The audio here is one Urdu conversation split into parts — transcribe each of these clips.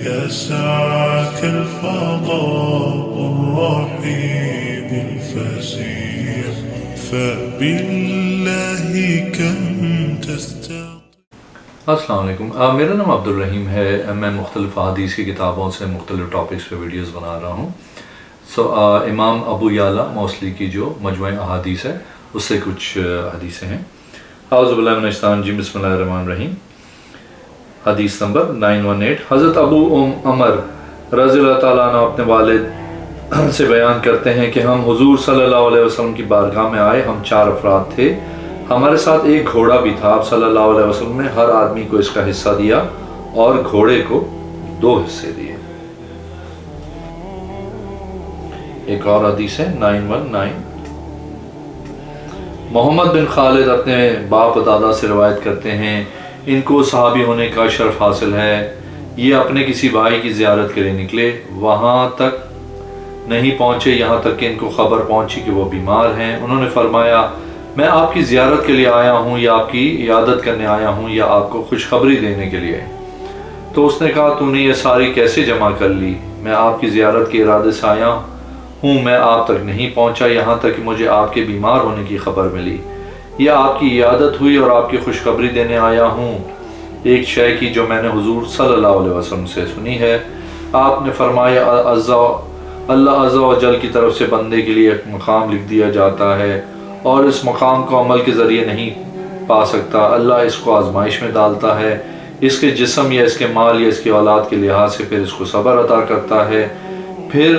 يسعك الفضاء الرحيم الفسيح فبالله كم تستطيع. السلام علیکم. میرا نام عبدالرحیم ہے. میں مختلف احادیث کی کتابوں سے مختلف ٹاپکس پہ ویڈیوز بنا رہا ہوں. امام ابو یعلا موصلی کی جو مجموعہ احادیث ہے اس سے کچھ حدیثیں ہیں. اعوذ باللہ من الشیطان الرجیم. بسم اللہ الرحمن الرحیم. حدیث نمبر 918. حضرت ابو عمر رضی اللہ تعالیٰ عنہ اپنے والد سے بیان کرتے ہیں کہ ہم حضور صلی اللہ علیہ وسلم کی بارگاہ میں آئے. ہم 4 افراد تھے. ہمارے ساتھ ایک گھوڑا بھی تھا. آپ صلی اللہ علیہ وسلم نے ہر آدمی کو اس کا حصہ دیا اور گھوڑے کو 2 حصے دیے. ایک اور حدیث ہے 919. محمد بن خالد اپنے باپ و دادا سے روایت کرتے ہیں ان کو صحابی ہونے کا شرف حاصل ہے. یہ اپنے کسی بھائی کی زیارت کے لیے نکلے. وہاں تک نہیں پہنچے یہاں تک کہ ان کو خبر پہنچی کہ وہ بیمار ہیں. انہوں نے فرمایا میں آپ کی زیارت کے لیے آیا ہوں یا آپ کی عیادت کرنے آیا ہوں یا آپ کو خوشخبری دینے کے لیے. تو اس نے کہا تو نے یہ ساری کیسے جمع کر لی؟ میں آپ کی زیارت کے ارادے سے آیا ہوں. میں آپ تک نہیں پہنچا یہاں تک کہ مجھے آپ کے بیمار ہونے کی خبر ملی. یہ آپ کی عیادت ہوئی اور آپ کی خوشخبری دینے آیا ہوں ایک شے کی جو میں نے حضور صلی اللہ علیہ وسلم سے سنی ہے. آپ نے فرمایا اللہ عز و جل کی طرف سے بندے کے لیے ایک مقام لکھ دیا جاتا ہے اور اس مقام کو عمل کے ذریعے نہیں پا سکتا. اللہ اس کو آزمائش میں ڈالتا ہے اس کے جسم یا اس کے مال یا اس کی اولاد کے لحاظ سے. پھر اس کو صبر عطا کرتا ہے. پھر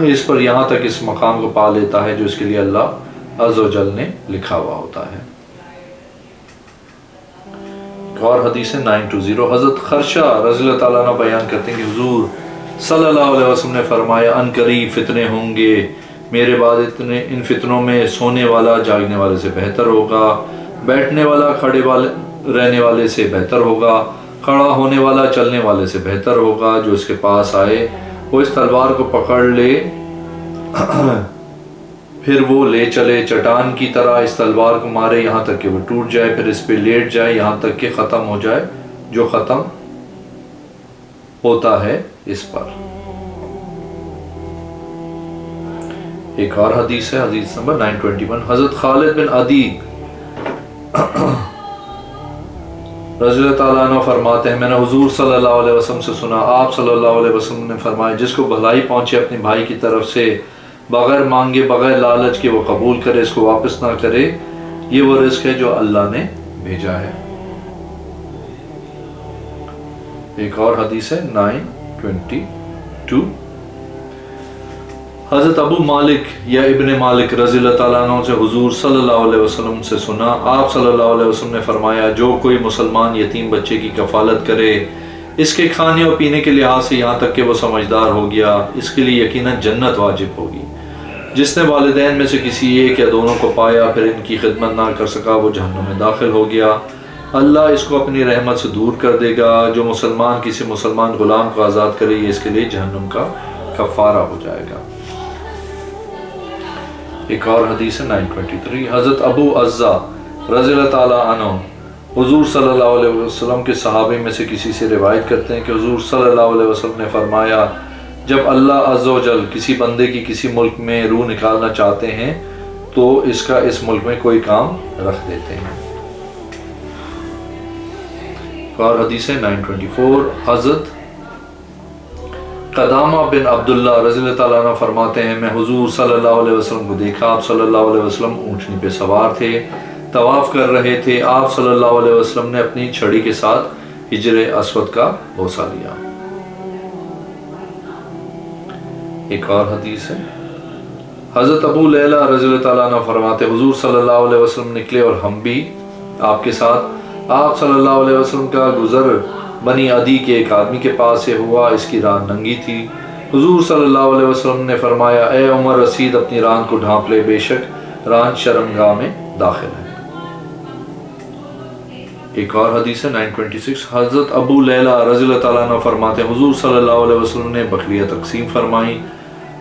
اس پر یہاں تک اس مقام کو پا لیتا ہے جو اس کے لیے اللہ عز و جل نے لکھا ہوا ہوتا ہے. اور حدیث 920. حضرت خرشہ رضی اللہ تعالیٰ عنہ بیان کرتے ہیں کہ حضور صلی اللہ علیہ وسلم نے فرمایا ان قریب فتنے ہوں گے. میرے بعد ان فتنوں میں سونے والا جاگنے والے سے بہتر ہوگا. بیٹھنے والا کھڑے رہنے والے سے بہتر ہوگا. کھڑا ہونے والا چلنے والے سے بہتر ہوگا. جو اس کے پاس آئے وہ اس تلوار کو پکڑ لے پھر وہ لے چلے. چٹان کی طرح اس تلوار کو مارے یہاں تک کہ وہ ٹوٹ جائے. پھر اس پہ لیٹ جائے یہاں تک کہ ختم ہو جائے جو ختم ہوتا ہے اس پر. ایک اور حدیث ہے حدیث نمبر 921. حضرت خالد بن عدی رضی اللہ تعالیٰ عنہ فرماتے ہیں میں نے حضور صلی اللہ علیہ وسلم سے سنا. آپ صلی اللہ علیہ وسلم نے فرمایا جس کو بھلائی پہنچے اپنے بھائی کی طرف سے بغیر مانگے بغیر لالچ کے وہ قبول کرے اس کو واپس نہ کرے. یہ وہ رزق ہے جو اللہ نے بھیجا ہے. ایک اور حدیث ہے 922. حضرت ابو مالک یا ابن مالک رضی اللہ تعالیٰ عنہ سے حضور صلی اللہ علیہ وسلم سے سنا. آپ صلی اللہ علیہ وسلم نے فرمایا جو کوئی مسلمان یتیم بچے کی کفالت کرے اس کے کھانے اور پینے کے لحاظ سے یہاں تک کہ وہ سمجھدار ہو گیا اس کے لیے یقیناً جنت واجب ہوگی. جس نے والدین میں سے کسی ایک یا دونوں کو پایا پھر ان کی خدمت نہ کر سکا وہ جہنم میں داخل ہو گیا. اللہ اس کو اپنی رحمت سے دور کر دے گا. جو مسلمان کسی مسلمان غلام کو آزاد کرے یہ اس کے لیے جہنم کا کفارہ ہو جائے گا. ایک اور حدیث ہے 923. حضرت ابو عزہ رضی اللہ تعالیٰ عنہ حضور صلی اللہ علیہ وسلم کے صحابے میں سے کسی سے روایت کرتے ہیں کہ حضور صلی اللہ علیہ وسلم نے فرمایا جب اللہ عز و جل کسی بندے کی کسی ملک میں روح نکالنا چاہتے ہیں تو اس کا اس ملک میں کوئی کام رکھ دیتے ہیں. اور حدیث ہے 924. حضرت قدامہ بن عبداللہ رضی اللہ تعالیٰ عنہ فرماتے ہیں میں حضور صلی اللہ علیہ وسلم کو دیکھا. آپ صلی اللہ علیہ وسلم اونٹنی پہ سوار تھے طواف کر رہے تھے. آپ صلی اللہ علیہ وسلم نے اپنی چھڑی کے ساتھ حجر اسود کا بوسہ لیا. ایک اور حدیث ہے حضرت ابو لیلہ رضی اللہ تعالیٰ عنہ فرماتے حضور صلی اللہ علیہ وسلم نکلے اور ہم بھی آپ کے ساتھ. آپ صلی اللہ علیہ وسلم کا گزر بنی عدی کے ایک آدمی کے پاس سے ہوا. اس کی ران ننگی تھی. حضور صلی اللہ علیہ وسلم نے فرمایا اے عمر رسید اپنی ران کو ڈھانپ لے بے شک ران شرمگاہ میں داخل ہے. ایک اور حدیث ہے 926. حضرت ابو لیلہ رضی اللہ تعالیٰ عنہ فرماتے حضور صلی اللہ علیہ وسلم نے بکریاں تقسیم فرمائیں.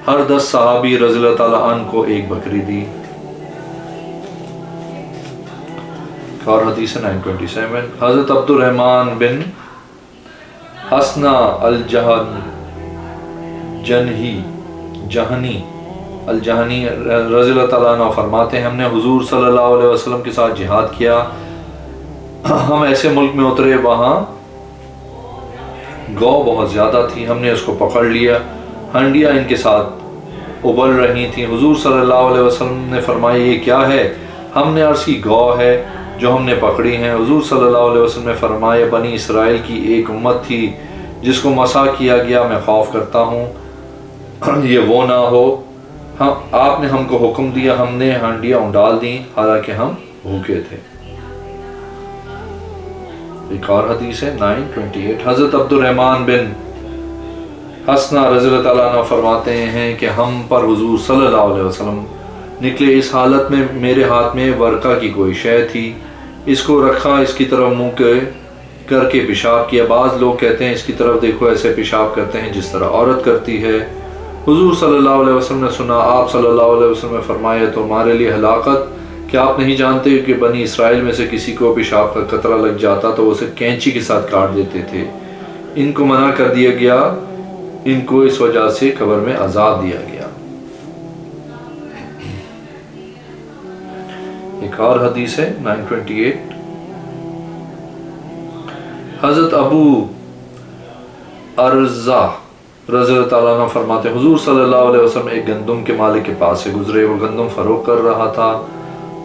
ہر 10 صحابی رضی اللہ تعالیٰ عنہ کو ایک بکری دی. اور حدیث 927. حضرت عبد الرحمن بن حسنا جہنی رضی اللہ تعالیٰ عنہ فرماتے ہیں ہم نے حضور صلی اللہ علیہ وسلم کے ساتھ جہاد کیا. ہم ایسے ملک میں اترے وہاں گو بہت زیادہ تھی. ہم نے اس کو پکڑ لیا. ہنڈیاں ان کے ساتھ ابل رہی تھیں. حضور صلی اللہ علیہ وسلم نے فرمایا یہ کیا ہے؟ ہم نے عرض کی گو ہے جو ہم نے پکڑی ہیں. حضور صلی اللہ علیہ وسلم نے فرمایا بنی اسرائیل کی ایک امت تھی جس کو مسح کیا گیا. میں خوف کرتا ہوں یہ وہ نہ ہو. آپ نے ہم کو حکم دیا. ہم نے ہانڈیاں ڈال دیں حالانکہ ہم بھوکے تھے. ایک اور حدیث ہے 928. حضرت عبد الرحمن بن حسنہ رضی اللہ تعالیٰ عنہ فرماتے ہیں کہ ہم پر حضور صلی اللہ علیہ وسلم نکلے. اس حالت میں میرے ہاتھ میں ورقہ کی کوئی شے تھی. اس کو رکھا, اس کی طرف منہ کر کے پیشاب کیا. بعض لوگ کہتے ہیں اس کی طرف دیکھو ایسے پیشاب کرتے ہیں جس طرح عورت کرتی ہے. حضور صلی اللہ علیہ وسلم نے سنا. آپ صلی اللہ علیہ وسلم نے فرمایا تو ہمارے لیے ہلاکت. کیا آپ نہیں جانتے کہ بنی اسرائیل میں سے کسی کو پیشاب کا قطرہ لگ جاتا تو اسے کینچی کے ساتھ کاٹ دیتے تھے. ان کو منع کر دیا گیا. ان کو اس وجہ سے قبر میں عذاب دیا گیا. ایک اور حدیث ہے 928. حضرت ابو ارزہ رضی اللہ تعالیٰ عنہ فرماتے حضور صلی اللہ علیہ وسلم ایک گندم کے مالک کے پاس سے گزرے. وہ گندم فروخت کر رہا تھا.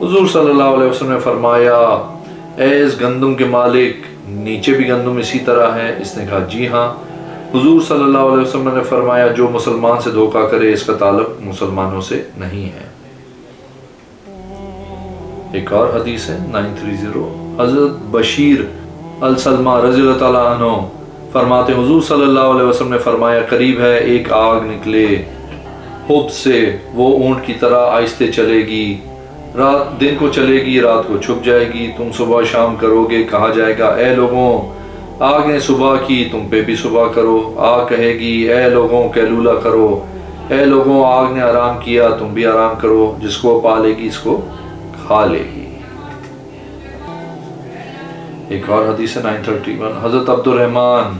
حضور صلی اللہ علیہ وسلم نے فرمایا اے اس گندم کے مالک نیچے بھی گندم اسی طرح ہے؟ اس نے کہا جی ہاں. حضور صلی اللہ علیہ وسلم نے فرمایا جو مسلمان سے دھوکہ کرے اس کا تعلق مسلمانوں سے نہیں ہے. ایک اور حدیث ہے 930. حضرت بشیر السلمہ رضی اللہ تعالیٰ عنہ فرماتے حضور صلی اللہ علیہ وسلم نے فرمایا قریب ہے ایک آگ نکلے حب سے. وہ اونٹ کی طرح آہستہ چلے گی. رات دن کو چلے گی رات کو چھپ جائے گی. تم صبح شام کرو گے. کہا جائے گا اے لوگوں آگ نے صبح کی تم پہ بھی صبح کرو. آگ کہے گی اے لوگوں قیلولہ کرو. اے لوگوں آگ نے آرام کیا تم بھی آرام کرو. جس کو پالے گی اس کو کھا لے گی. ایک اور حدیث 931. حضرت عبد الرحمن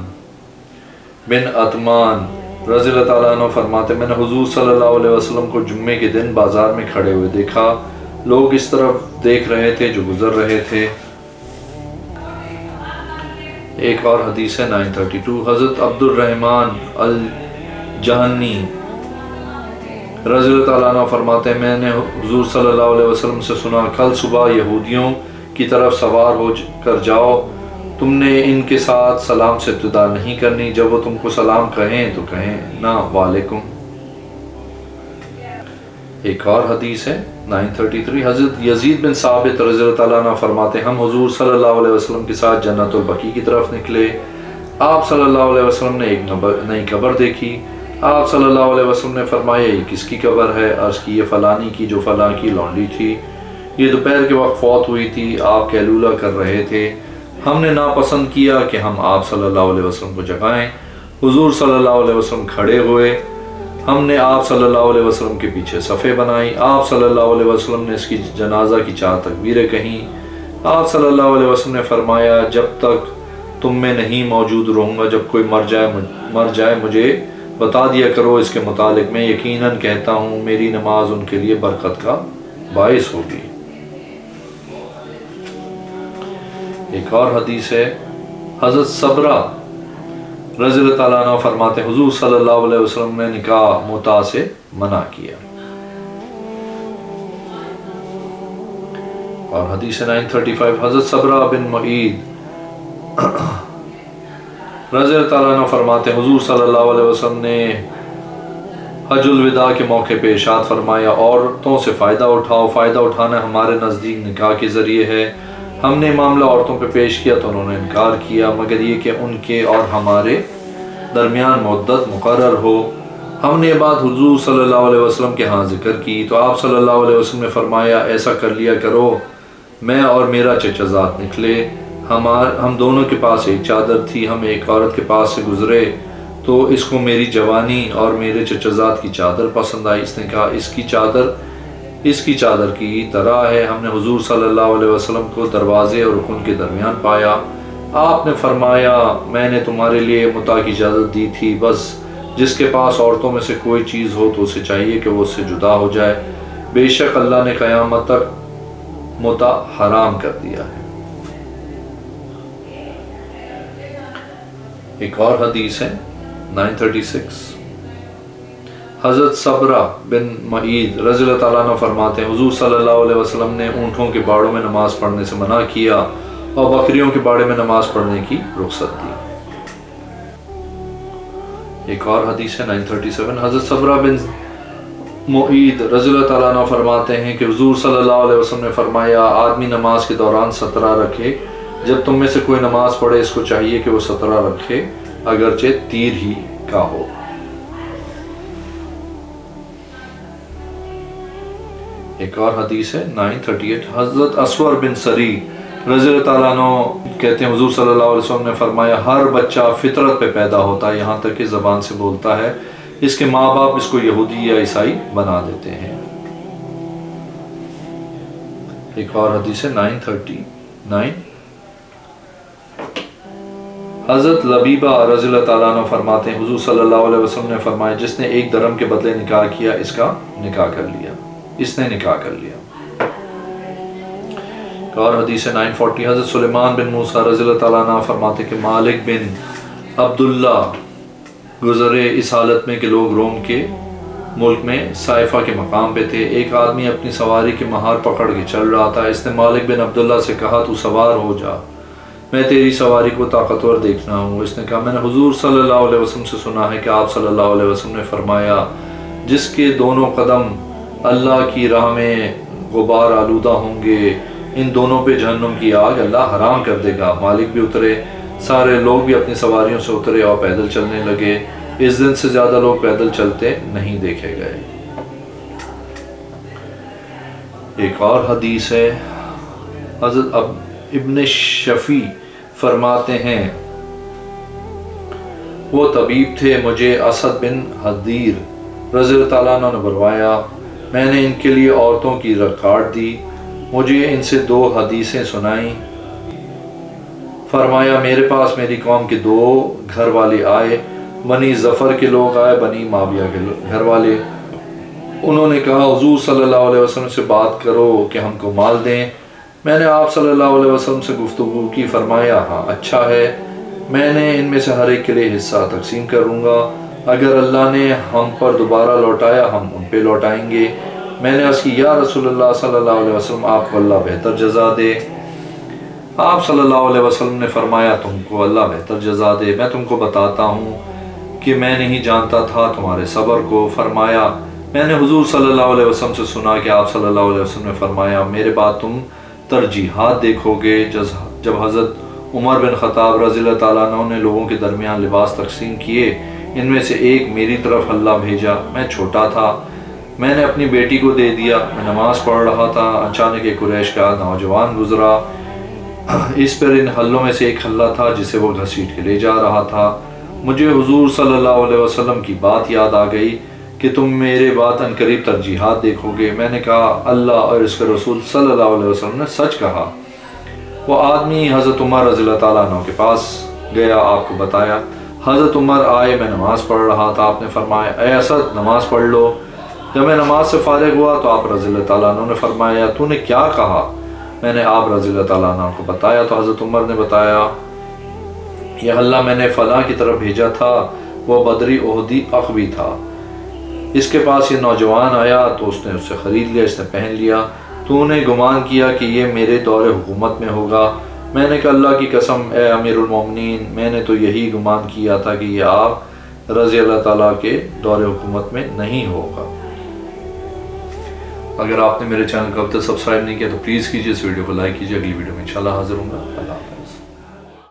بن عثمان رضی اللہ تعالیٰ عنہ فرماتے میں نے حضور صلی اللہ علیہ وسلم کو جمعے کے دن بازار میں کھڑے ہوئے دیکھا. لوگ اس طرف دیکھ رہے تھے جو گزر رہے تھے. ایک اور حدیث ہے 932. حضرت عبد الرحمن الجہنی رضی اللہ تعالیٰ عنہ فرماتے ہیں میں نے حضور صلی اللہ علیہ وسلم سے سنا کل صبح یہودیوں کی طرف سوار ہو کر جاؤ. تم نے ان کے ساتھ سلام سے ابتدا نہیں کرنی. جب وہ تم کو سلام کہیں تو کہیں نا وعلیکم. ایک اور حدیث ہے 933. حضرت یزید بن ثابت رضی اللہ تعالیٰ عنہ فرماتے ہم حضور صلی اللہ علیہ وسلم کے ساتھ جنت البقیع کی طرف نکلے. آپ صلی اللہ علیہ وسلم نے ایک نئی قبر دیکھی. آپ صلی اللہ علیہ وسلم نے فرمایا یہ کس کی قبر ہے؟ عرض کی یہ فلانی کی جو فلاں کی لونڈی تھی. یہ دوپہر کے وقت فوت ہوئی تھی. آپ قیلولہ کر رہے تھے. ہم نے ناپسند کیا کہ ہم آپ صلی اللہ علیہ وسلم کو جگائیں. حضور صلی اللہ علیہ وسلم کھڑے ہوئے. ہم نے آپ صلی اللہ علیہ وسلم کے پیچھے صفیں بنائی. آپ صلی اللہ علیہ وسلم نے اس کی جنازہ کی 4 تکبیریں کہیں. آپ صلی اللہ علیہ وسلم نے فرمایا جب تک تم میں نہیں موجود رہوں گا جب کوئی مر جائے مجھے بتا دیا کرو. اس کے متعلق میں یقیناً کہتا ہوں میری نماز ان کے لیے برکت کا باعث ہوگی. ایک اور حدیث ہے حضرت صبرہ رضی اللہ تعالیٰ عنہ فرماتے حضور صلی اللہ علیہ وسلم نے نکاح متع سے منع کیا. اور حدیث 935. حضرت صبرہ بن معید رضی اللہ تعالیٰ عنہ فرماتے حضور صلی اللہ علیہ وسلم نے حج الوداع کے موقع پہ ارشاد فرمایا عورتوں سے فائدہ اٹھاؤ. فائدہ اٹھانا ہمارے نزدیک نکاح کے ذریعے ہے. ہم نے معاملہ عورتوں پہ پیش کیا تو انہوں نے انکار کیا مگر یہ کہ ان کے اور ہمارے درمیان مدت مقرر ہو. ہم نے یہ بات حضور صلی اللہ علیہ وسلم کے ہاں ذکر کی تو آپ صلی اللہ علیہ وسلم نے فرمایا ایسا کر لیا کرو. میں اور میرا چچا زاد نکلے. ہم دونوں کے پاس ایک چادر تھی. ہم ایک عورت کے پاس سے گزرے تو اس کو میری جوانی اور میرے چچا زاد کی چادر پسند آئی. اس نے کہا اس کی چادر کی طرح ہے. ہم نے حضور صلی اللہ علیہ وسلم کو دروازے اور رکن کے درمیان پایا. آپ نے فرمایا میں نے تمہارے لیے متع کی اجازت دی تھی، بس جس کے پاس عورتوں میں سے کوئی چیز ہو تو اسے چاہیے کہ وہ اس سے جدا ہو جائے، بے شک اللہ نے قیامت تک متع حرام کر دیا ہے۔ ایک اور حدیث ہے 936، حضرت صبرہ بن معید رضی اللہ تعالیٰ عنہ فرماتے ہیں حضور صلی اللہ علیہ وسلم نے اونٹوں کے باڑوں میں نماز پڑھنے سے منع کیا اور بکریوں کے باڑے میں نماز پڑھنے کی رخصت دی۔ ایک اور حدیث ہے 937، حضرت صبرہ بن معید رضی اللہ تعالیٰ عنہ فرماتے ہیں کہ حضور صلی اللہ علیہ وسلم نے فرمایا آدمی نماز کے دوران سترہ رکھے، جب تم میں سے کوئی نماز پڑھے اس کو چاہیے کہ وہ سترہ رکھے اگرچہ تیر ہی کا ہو۔ ایک اور حدیث ہے 938، حضرت اسور بن سری رضی اللہ تعالیٰ عنہ کہتے ہیں حضور صلی اللہ علیہ وسلم نے فرمایا ہر بچہ فطرت پہ پیدا ہوتا ہے یہاں تک کہ زبان سے بولتا ہے، اس کے ماں باپ اس کو یہودی یا عیسائی بنا دیتے ہیں۔ ایک اور حدیث ہے 939، حضرت لبیبہ رضی اللہ تعالیٰ عنہ فرماتے ہیں حضور صلی اللہ علیہ وسلم نے فرمایا جس نے ایک درہم کے بدلے نکاح کیا اس نے نکاح کر لیا۔ اور حدیث 940، حضرت سلیمان بن موسیٰ رضی اللہ تعالیٰ عنہ فرماتے کہ مالک بن عبداللہ گزرے اس حالت میں کہ لوگ روم کے ملک میں سائفہ کے مقام پہ تھے، ایک آدمی اپنی سواری کی مہار پکڑ کے چل رہا تھا، اس نے مالک بن عبداللہ سے کہا تو سوار ہو جا، میں تیری سواری کو طاقتور دیکھنا ہوں۔ اس نے کہا میں نے حضور صلی اللہ علیہ وسلم سے سنا ہے کہ آپ صلی اللہ علیہ وسلم نے فرمایا جس کے دونوں قدم اللہ کی راہ میں غبار آلودہ ہوں گے ان دونوں پہ جہنم کی آگ اللہ حرام کر دے گا۔ مالک بھی اترے، سارے لوگ بھی اپنی سواریوں سے اترے اور پیدل چلنے لگے، اس دن سے زیادہ لوگ پیدل چلتے نہیں دیکھے گئے۔ ایک اور حدیث ہے حضرت ابن شفیع فرماتے ہیں وہ طبیب تھے، مجھے اسد بن حدیر رضی اللہ تعالیٰ عنہ نے بلوایا، میں نے ان کے لیے عورتوں کی ریکارڈ دی، مجھے ان سے 2 حدیثیں سنائیں، فرمایا میرے پاس میری قوم کے 2 گھر والے آئے، بنی ظفر کے لوگ آئے، بنی معاویہ کے گھر والے، انہوں نے کہا حضور صلی اللہ علیہ وسلم سے بات کرو کہ ہم کو مال دیں۔ میں نے آپ صلی اللہ علیہ وسلم سے گفتگو کی، فرمایا ہاں اچھا ہے، میں نے ان میں سے ہر ایک کے لیے حصہ تقسیم کروں گا، اگر اللہ نے ہم پر دوبارہ لوٹایا ہم ان پہ لوٹائیں گے۔ میں نے عرض کی یا رسول اللہ صلی اللہ علیہ وسلم آپ کو اللہ بہتر جزا دے۔ آپ صلی اللہ علیہ وسلم نے فرمایا تم کو اللہ بہتر جزا دے، میں تم کو بتاتا ہوں کہ میں نہیں جانتا تھا تمہارے صبر کو۔ فرمایا میں نے حضور صلی اللہ علیہ وسلم سے سنا کہ آپ صلی اللہ علیہ وسلم نے فرمایا میرے بعد تم ترجیحات دیکھو گے۔ جب حضرت عمر بن خطاب رضی اللہ تعالیٰ عنہ نے لوگوں کے درمیان لباس تقسیم کیے، ان میں سے ایک میری طرف اللہ بھیجا، میں چھوٹا تھا، میں نے اپنی بیٹی کو دے دیا، میں نماز پڑھ رہا تھا، اچانک ایک قریش کا نوجوان گزرا، اس پر ان حلوں میں سے ایک حلہ تھا جسے وہ گھسیٹ کے لے جا رہا تھا۔ مجھے حضور صلی اللہ علیہ وسلم کی بات یاد آ گئی کہ تم میرے بعد عنقریب ترجیحات دیکھو گے۔ میں نے کہا اللہ اور اس کے رسول صلی اللہ علیہ وسلم نے سچ کہا۔ وہ آدمی حضرت عمر رضی اللہ تعالیٰ عنہ کے پاس گیا، آپ کو بتایا، حضرت عمر آئے، میں نماز پڑھ رہا تھا، آپ نے فرمایا اے اسد نماز پڑھ لو۔ جب میں نماز سے فارغ ہوا تو آپ رضی اللہ تعالیٰ عنہ نے فرمایا تو نے کیا کہا؟ میں نے آپ رضی اللہ تعالیٰ عنہ کو بتایا تو حضرت عمر نے بتایا یہ اللہ میں نے فلاں کی طرف بھیجا تھا، وہ بدری احدی اخوی تھا، اس کے پاس یہ نوجوان آیا تو اس نے اس سے خرید لیا، اس نے پہن لیا، تو نے گمان کیا کہ یہ میرے دور حکومت میں ہوگا۔ میں نے کہا اللہ کی قسم اے امیر المومنین، میں نے تو یہی گمان کیا تھا کہ یہ آپ رضی اللہ تعالیٰ کے دور حکومت میں نہیں ہوگا۔ اگر آپ نے میرے چینل کو اب تک سبسکرائب نہیں کیا تو پلیز کیجئے، اس ویڈیو کو لائک کیجئے، اگلی ویڈیو میں انشاءاللہ حاضر ہوں گا۔ اللہ حافظ۔